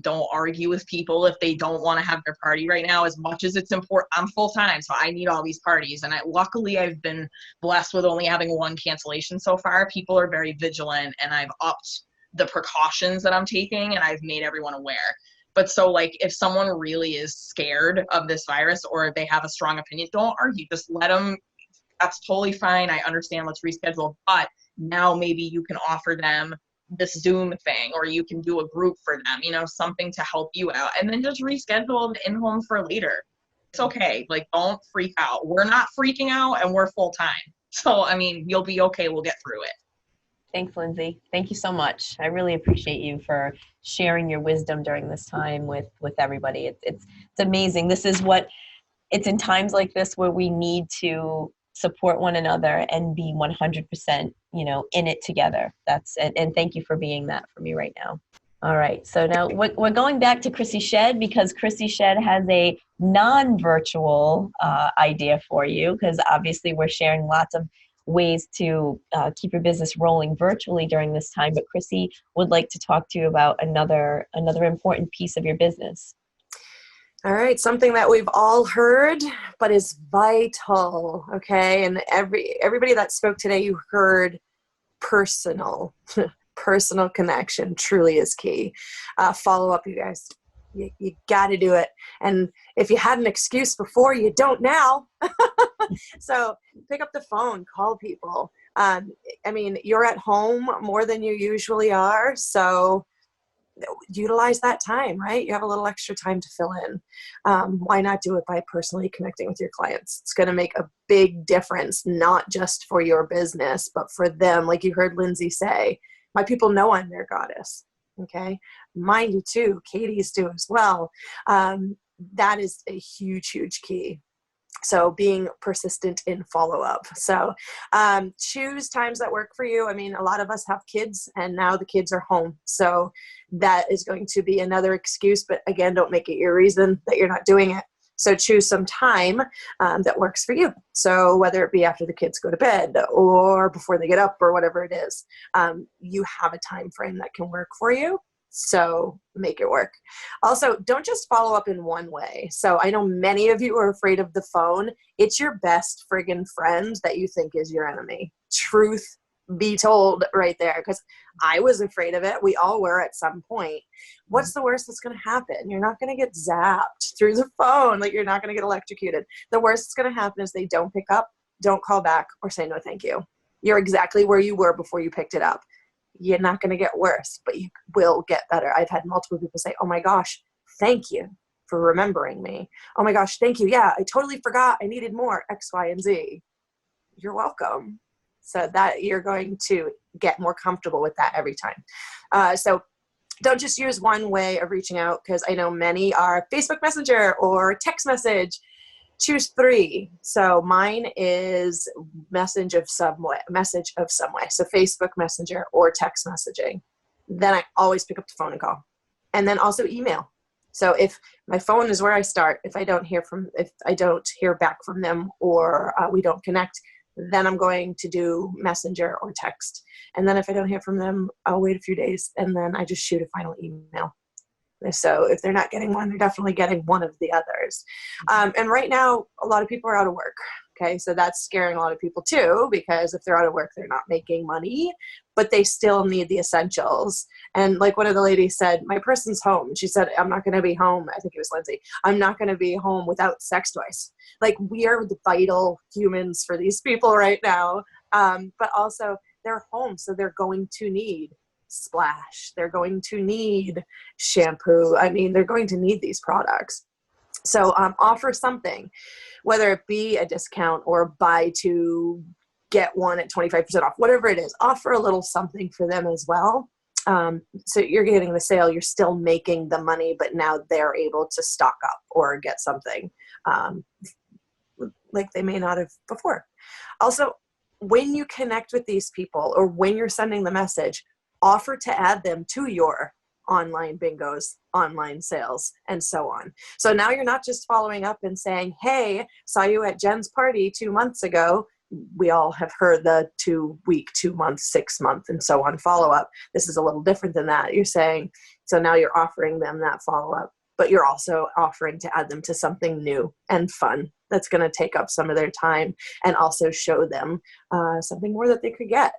Don't argue with people if they don't want to have their party right now. As much as it's important, I'm full time, so I need all these parties. And luckily I've been blessed with only having 1 cancellation so far. People are very vigilant, and I've upped the precautions that I'm taking, and I've made everyone aware. But so if someone really is scared of this virus or they have a strong opinion, don't argue. Just let them. That's totally fine. I understand. Let's reschedule. But now maybe you can offer them this Zoom thing, or you can do a group for them, something to help you out, and then just reschedule the in-home for later. It's okay. Don't freak out. We're not freaking out, and we're full time. So, you'll be okay. We'll get through it. Thanks, Lindsay. Thank you so much. I really appreciate you for sharing your wisdom during this time with everybody. It's amazing. It's in times like this where we need to support one another and be 100%, in it together. And thank you for being that for me right now. All right. So now we're going back to Chrissy Shed, because Chrissy Shed has a non-virtual idea for you, because obviously we're sharing lots of ways to keep your business rolling virtually during this time. But Chrissy would like to talk to you about another important piece of your business. All right, something that we've all heard, but is vital, okay? And everybody that spoke today, you heard personal. Personal connection truly is key. Follow up, you guys. You got to do it. And if you had an excuse before, you don't now. So pick up the phone, call people. I mean, you're at home more than you usually are. So utilize that time, right? You have a little extra time to fill in. Why not do it by personally connecting with your clients? It's going to make a big difference, not just for your business, but for them. Like you heard Lindsay say, my people know I'm their goddess. Okay. Mine do too. Katie's do as well. That is a huge, huge key. So being persistent in follow-up. So choose times that work for you. I mean, a lot of us have kids and now the kids are home. So that is going to be another excuse, but again, don't make it your reason that you're not doing it. So choose some time that works for you. So whether it be after the kids go to bed or before they get up or whatever it is, you have a time frame that can work for you. So make it work. Also, don't just follow up in one way. So I know many of you are afraid of the phone. It's your best friggin' friend that you think is your enemy. Truth be told right there, because I was afraid of it. We all were at some point. What's the worst that's going to happen? You're not going to get zapped through the phone. Like you're not going to get electrocuted. The worst that's going to happen is they don't pick up, don't call back, or say no thank you. You're exactly where you were before you picked it up. You're not going to get worse, but you will get better. I've had multiple people say, oh my gosh, thank you for remembering me. Oh my gosh, thank you. Yeah, I totally forgot. I needed more X, Y, and Z. You're welcome. So that you're going to get more comfortable with that every time. So don't just use one way of reaching out, because I know many are Facebook Messenger or text message. Choose 3. So mine is message of some way. So Facebook Messenger or text messaging. Then I always pick up the phone and call. And then also email. So if my phone is where I start, if I don't hear back from them or we don't connect, then I'm going to do Messenger or text. And then if I don't hear from them, I'll wait a few days and then I just shoot a final email. So if they're not getting one, they're definitely getting one of the others. And right now, a lot of people are out of work. Okay, so that's scaring a lot of people too, because if they're out of work, they're not making money, but they still need the essentials. And like one of the ladies said, my person's home. She said, I'm not going to be home. I think it was Lindsay. I'm not going to be home without sex toys. Like we are the vital humans for these people right now. But also they're home, so they're going to need splash. They're going to need shampoo. I mean, they're going to need these products. So offer something, whether it be a discount or buy 2, get 1 at 25% off, whatever it is, offer a little something for them as well. So you're getting the sale, you're still making the money, but now they're able to stock up or get something like they may not have before. Also, when you connect with these people or when you're sending the message, offer to add them to your online bingos, online sales, and so on. So now you're not just following up and saying, hey, saw you at Jen's party 2 months ago. We all have heard the 2 week, 2 month, 6 month, and so on follow up. This is a little different than that. You're saying, so now you're offering them that follow up, but you're also offering to add them to something new and fun that's going to take up some of their time and also show them something more that they could get.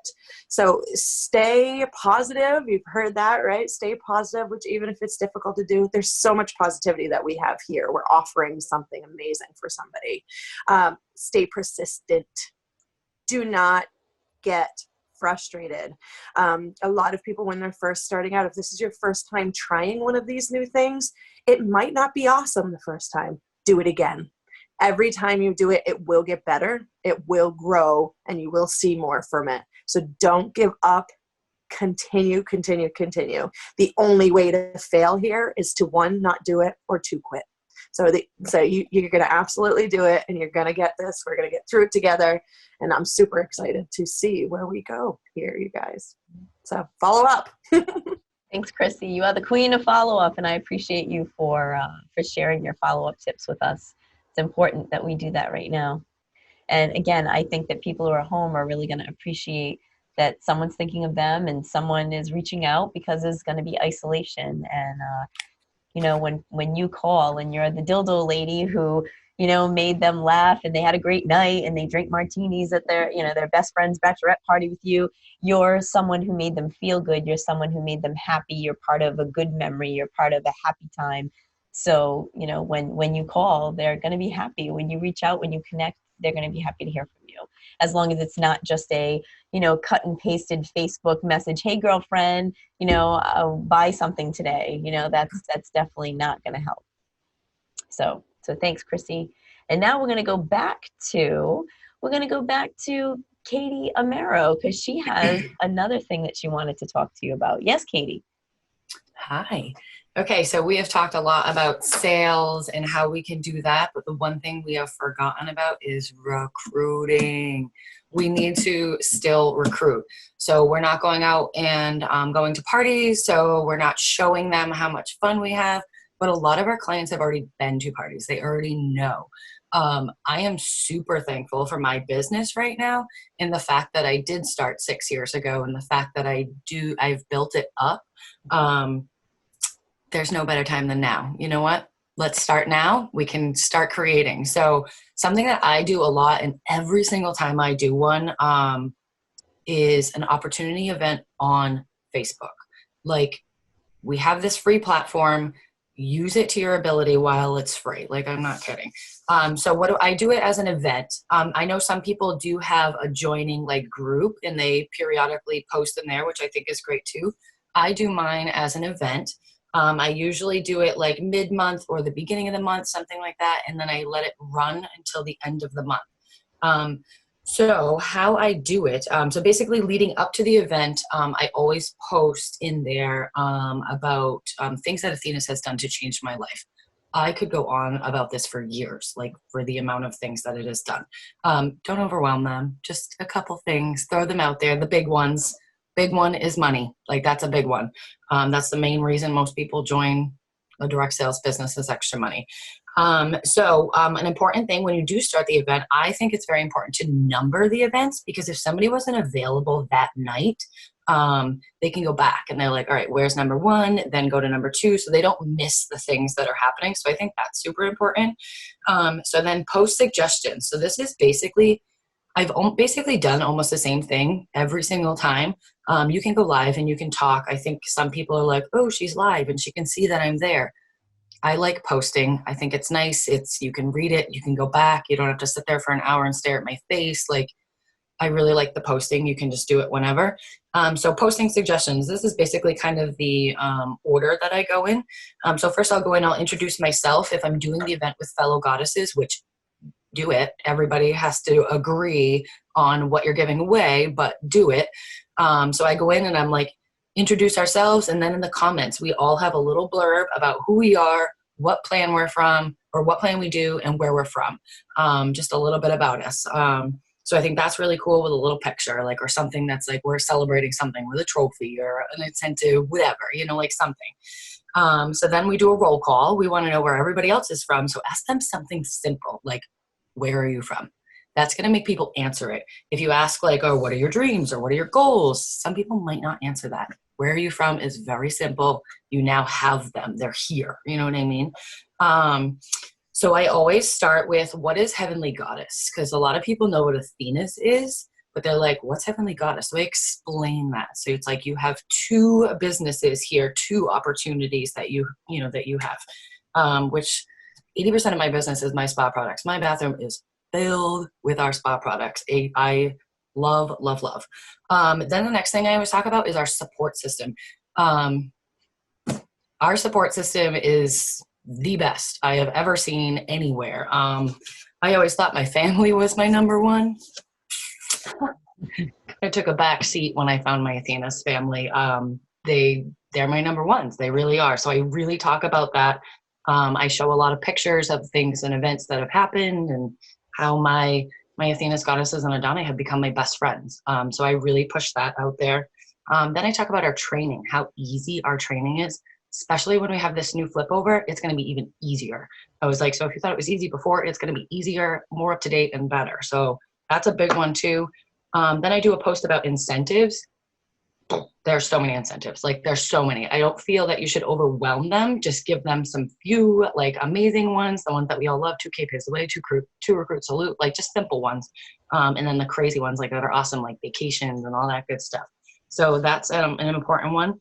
So stay positive. You've heard that, right? Stay positive, which even if it's difficult to do, there's so much positivity that we have here. We're offering something amazing for somebody. Stay persistent. Do not get frustrated. A lot of people, when they're first starting out, if this is your first time trying one of these new things, it might not be awesome the first time. Do it again. Every time you do it, it will get better, it will grow, and you will see more from it. So don't give up. Continue. The only way to fail here is to 1, not do it, or 2, quit. So you're going to absolutely do it, and you're going to get this. We're going to get through it together, and I'm super excited to see where we go here, you guys. So follow up. Thanks, Chrissy. You are the queen of follow-up, and I appreciate you for sharing your follow-up tips with us. It's important that we do that right now. And again, I think that people who are home are really going to appreciate that someone's thinking of them and someone is reaching out, because there's going to be isolation. And when you call and you're the dildo lady who made them laugh and they had a great night and they drink martinis at their best friend's bachelorette party with you, you're someone who made them feel good. You're someone who made them happy. You're part of a good memory. You're part of a happy time. So, you know, when you call, they're going to be happy. When you reach out, when you connect, they're going to be happy to hear from you. As long as it's not just a, you know, cut and pasted Facebook message, hey girlfriend, you know, buy something today. You know, that's definitely not going to help. So thanks, Chrissy. And now we're going to go back to Katie Amero, because she has another thing that she wanted to talk to you about. Yes, Katie. Hi. Okay, so we have talked a lot about sales and how we can do that, but the one thing we have forgotten about is recruiting. We need to still recruit. So we're not going out and going to parties, so we're not showing them how much fun we have, but a lot of our clients have already been to parties. They already know. I am super thankful for my business right now, and the fact that I did start 6 years ago, and the fact that I've built it up. There's no better time than now. You know what? Let's start now. We can start creating. So something that I do a lot, and every single time I do one, is an opportunity event on Facebook. Like, we have this free platform. Use it to your ability while it's free. Like, I'm not kidding. So what do I do it as an event? I know some people do have a joining like group, and they periodically post in there, which I think is great too. I do mine as an event. I usually do it like mid-month or the beginning of the month, something like that. And then I let it run until the end of the month. So how I do it, so basically leading up to the event, I always post in there about things that Athena has done to change my life. I could go on about this for years, like for the amount of things that it has done. Don't overwhelm them. Just a couple things, throw them out there, the big ones. Big one is money. Like, that's a big one. That's the main reason most people join a direct sales business is extra money. So an important thing when you do start the event, I think it's very important to number the events, because if somebody wasn't available that night, they can go back and they're like, all right, where's number one? Then go to number two, so they don't miss the things that are happening. So I think that's super important. So then post suggestions. So this is I've basically done almost the same thing every single time. You can go live and you can talk. I think some people are like, oh, she's live and she can see that I'm there. I like posting. I think it's nice. You can read it. You can go back. You don't have to sit there for an hour and stare at my face. Like, I really like the posting. You can just do it whenever. So posting suggestions. This is basically kind of the order that I go in. So first I'll go in, I'll introduce myself if I'm doing the event with fellow goddesses, which do it. Everybody has to agree on what you're giving away, but do it. So I go in and I'm like, introduce ourselves. And then in the comments, we all have a little blurb about who we are, what plan we're from, or what plan we do, and where we're from. Just a little bit about us. So I think that's really cool with a little picture, like, or something that's like, we're celebrating something with a trophy or an incentive, whatever, you know, like something. So then we do a roll call. We want to know where everybody else is from. So ask them something simple, like, where are you from? That's going to make people answer it. If you ask like, oh, what are your dreams or what are your goals? Some people might not answer that. Where are you from is very simple. You now have them. They're here. You know what I mean? So I always start with, what is Heavenly Goddess? Because a lot of people know what Athena's is, but they're like, what's Heavenly Goddess? So I explain that. So it's like, you have two businesses here, two opportunities that you have, which 80% of my business is my spa products. My bathroom is filled with our spa products. I love, love, love. Then the next thing I always talk about is our support system. Our support system is the best I have ever seen anywhere. I always thought my family was my number one. I took a back seat when I found my Athena's family. They're my number ones. They really are. So I really talk about that. I show a lot of pictures of things and events that have happened and how my Athena's Goddesses and Adana have become my best friends. So I really push that out there. Then I talk about our training, how easy our training is, especially when we have this new flip over. It's going to be even easier. I was like, so if you thought it was easy before, it's going to be easier, more up to date and better. So that's a big one too. Then I do a post about incentives. There's so many incentives. Like, there's so many. I don't feel that you should overwhelm them. Just give them some few like amazing ones, the ones that we all love. 2K pays away, two recruit salute, like just simple ones. And then the crazy ones like that are awesome, like vacations and all that good stuff. So that's an important one.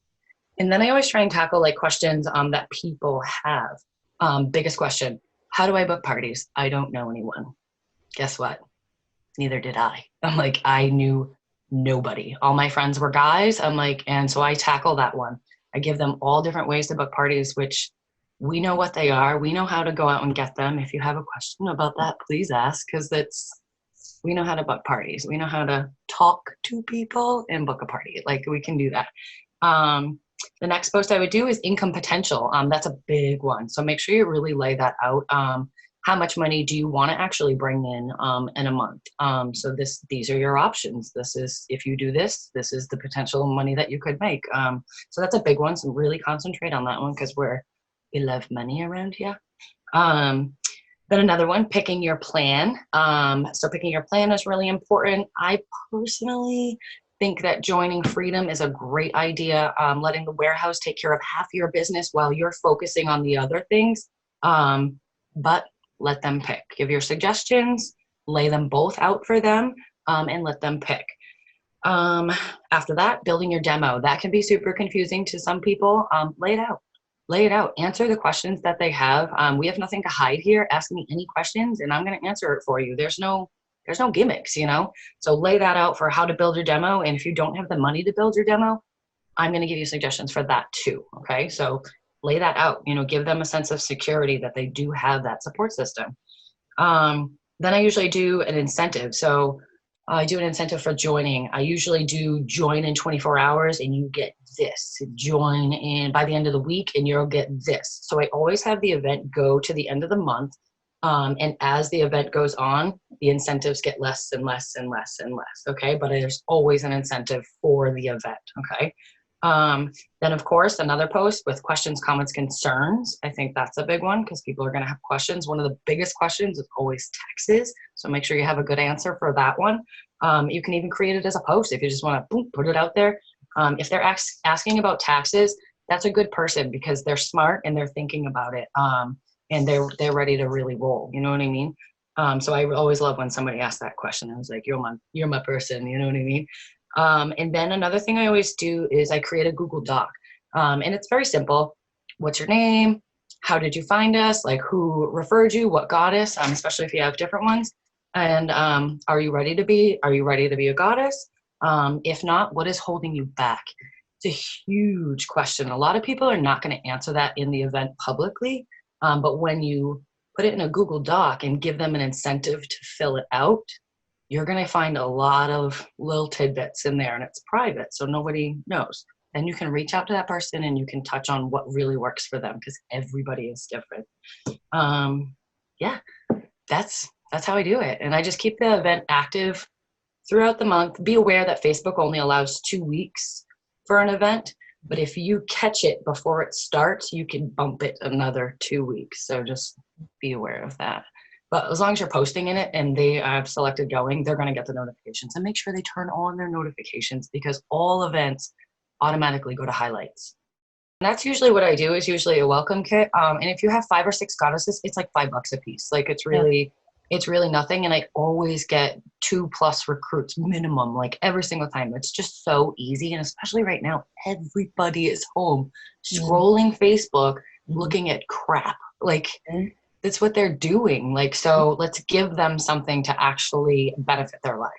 And then I always try and tackle like questions that people have. Biggest question, how do I book parties? I don't know anyone. Guess what? Neither did I. I'm like, I knew nobody. All my friends were guys. I'm like, and so I tackle that one. I give them all different ways to book parties, which we know what they are. We know how to go out and get them. If you have a question about that, please ask, because we know how to book parties. We know how to talk to people and book a party. Like, we can do that. The next post I would do is income potential. That's a big one. So make sure you really lay that out. How much money do you want to actually bring in a month? So these are your options. This is, if you do this, this is the potential money that you could make. So that's a big one. So really concentrate on that one, because we love money around here. Then another one, picking your plan. So picking your plan is really important. I personally think that joining Freedom is a great idea. Letting the warehouse take care of half your business while you're focusing on the other things. But let them pick. Give your suggestions, lay them both out for them, and let them pick. After that, building your demo. That can be super confusing to some people. Lay it out. Lay it out. Answer the questions that they have. We have nothing to hide here. Ask me any questions and I'm going to answer it for you. There's no gimmicks, you know? So lay that out for how to build your demo. And if you don't have the money to build your demo, I'm going to give you suggestions for that too. Okay. So lay that out, you know, give them a sense of security that they do have that support system. Then I usually do an incentive. So I do an incentive for joining. I usually do join in 24 hours and you get this. Join in by the end of the week and you'll get this. So I always have the event go to the end of the month. And as the event goes on, the incentives get less and less and less and less. Okay. But there's always an incentive for the event. Okay. Then of course, another post with questions, comments, concerns. I think that's a big one because people are going to have questions. One of the biggest questions is always taxes. So make sure you have a good answer for that one. You can even create it as a post if you just want to put it out there. If they're asking about taxes, that's a good person because they're smart and they're thinking about it. And they're ready to really roll. You know what I mean? So I always love when somebody asks that question. I was like, you're my person. You know what I mean? And then another thing I always do is I create a Google Doc. And it's very simple. What's your name? How did you find us? Like, who referred you? What goddess? Especially if you have different ones. And are you ready to be a goddess? If not, what is holding you back? It's a huge question. A lot of people are not going to answer that in the event publicly. But when you put it in a Google Doc and give them an incentive to fill it out, you're going to find a lot of little tidbits in there, and it's private, so nobody knows. And you can reach out to that person and you can touch on what really works for them because everybody is different. Yeah, that's how I do it. And I just keep the event active throughout the month. Be aware that Facebook only allows 2 weeks for an event, but if you catch it before it starts, you can bump it another 2 weeks. So just be aware of that. But as long as you're posting in it and they have selected going, they're going to get the notifications. And make sure they turn on their notifications because all events automatically go to highlights. And that's usually what I do is usually a welcome kit. And if you have 5 or 6 goddesses, it's like $5 a piece. Like it's really nothing. And I always get 2+ recruits minimum, like every single time. It's just so easy. And especially right now, everybody is home scrolling Facebook, looking at crap. Like that's what they're doing. Like, so let's give them something to actually benefit their life.